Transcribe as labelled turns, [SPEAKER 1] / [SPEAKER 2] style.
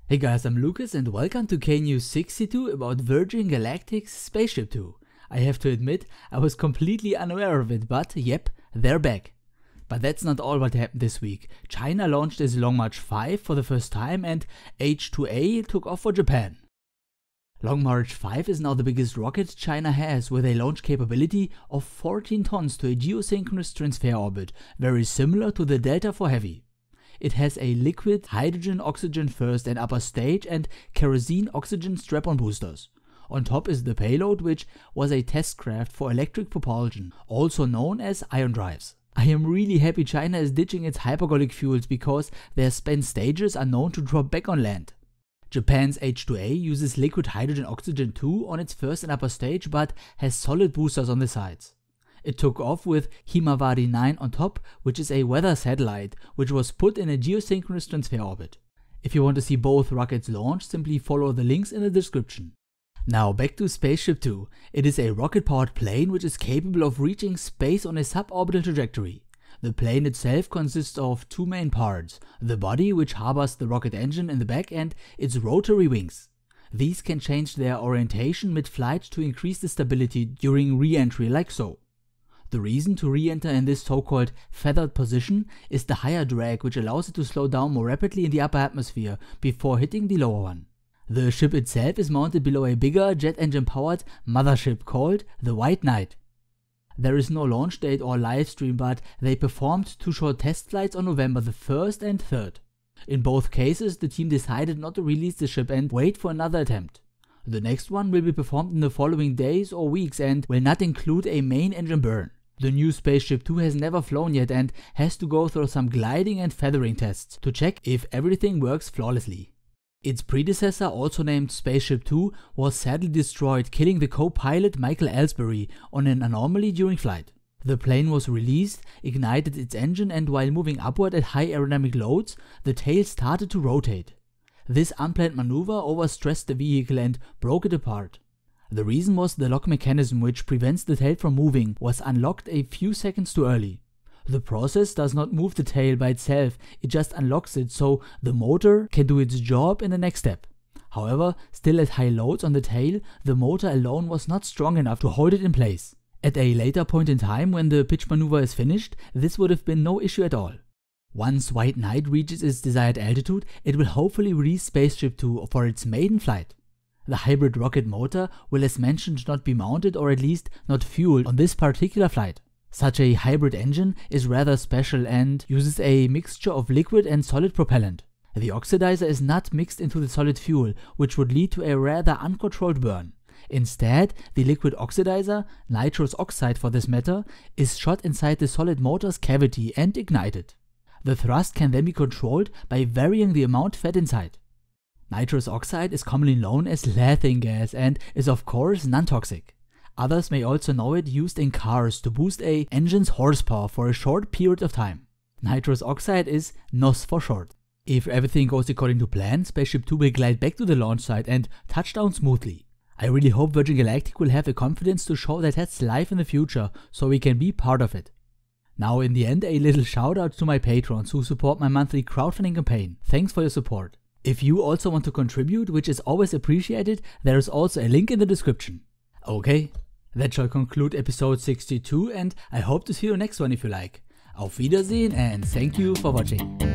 [SPEAKER 1] Hey guys, I'm Lucas and welcome to K-News 62 about Virgin Galactic's SpaceShipTwo. I have to admit, I was completely unaware of it, but yep, they're back. But that's not all what happened this week. China launched its Long March 5 for the first time and H-IIA took off for Japan. Long March 5 is now the biggest rocket China has, with a launch capability of 14 tons to a geosynchronous transfer orbit, very similar to the Delta for Heavy. It has a liquid hydrogen-oxygen first and upper stage and kerosene-oxygen strap-on boosters. On top is the payload, which was a test craft for electric propulsion, also known as ion drives. I am really happy China is ditching its hypergolic fuels because their spent stages are known to drop back on land. Japan's H-IIA uses liquid hydrogen-oxygen too on its first and upper stage, but has solid boosters on the sides. It took off with Himawari 9 on top, which is a weather satellite, which was put in a geosynchronous transfer orbit. If you want to see both rockets launch, simply follow the links in the description. Now back to SpaceShipTwo. It is a rocket-powered plane which is capable of reaching space on a suborbital trajectory. The plane itself consists of two main parts: the body, which harbors the rocket engine in the back, and its rotary wings. These can change their orientation mid-flight to increase the stability during re-entry, like so. The reason to re-enter in this so-called feathered position is the higher drag, which allows it to slow down more rapidly in the upper atmosphere before hitting the lower one. The ship itself is mounted below a bigger jet engine powered mothership called the White Knight. There is no launch date or live stream, but they performed two short test flights on November the 1st and 3rd. In both cases, the team decided not to release the ship and wait for another attempt. The next one will be performed in the following days or weeks and will not include a main engine burn. The new SpaceShipTwo has never flown yet and has to go through some gliding and feathering tests to check if everything works flawlessly. Its predecessor, also named SpaceShipTwo, was sadly destroyed, killing the co-pilot Michael Ellsbury on an anomaly during flight. The plane was released, ignited its engine, and while moving upward at high aerodynamic loads, the tail started to rotate. This unplanned maneuver overstressed the vehicle and broke it apart. The reason was the lock mechanism, which prevents the tail from moving, was unlocked a few seconds too early. The process does not move the tail by itself, it just unlocks it so the motor can do its job in the next step. However, still at high loads on the tail, the motor alone was not strong enough to hold it in place. At a later point in time, when the pitch maneuver is finished, this would have been no issue at all. Once White Knight reaches its desired altitude, it will hopefully release SpaceShipTwo for its maiden flight. The hybrid rocket motor will, as mentioned, not be mounted or at least not fueled on this particular flight. Such a hybrid engine is rather special and uses a mixture of liquid and solid propellant. The oxidizer is not mixed into the solid fuel, which would lead to a rather uncontrolled burn. Instead, the liquid oxidizer, nitrous oxide for this matter, is shot inside the solid motor's cavity and ignited. The thrust can then be controlled by varying the amount fed inside. Nitrous oxide is commonly known as laughing gas and is of course non-toxic. Others may also know it used in cars to boost an engine's horsepower for a short period of time. Nitrous oxide is NOS for short. If everything goes according to plan, SpaceShipTwo will glide back to the launch site and touch down smoothly. I really hope Virgin Galactic will have the confidence to show that that's life in the future, so we can be part of it. Now in the end, a little shout out to my patrons who support my monthly crowdfunding campaign. Thanks for your support. If you also want to contribute, which is always appreciated, there is also a link in the description. Okay, that shall conclude episode 62 and I hope to see you next one if you like. Auf Wiedersehen and thank you for watching.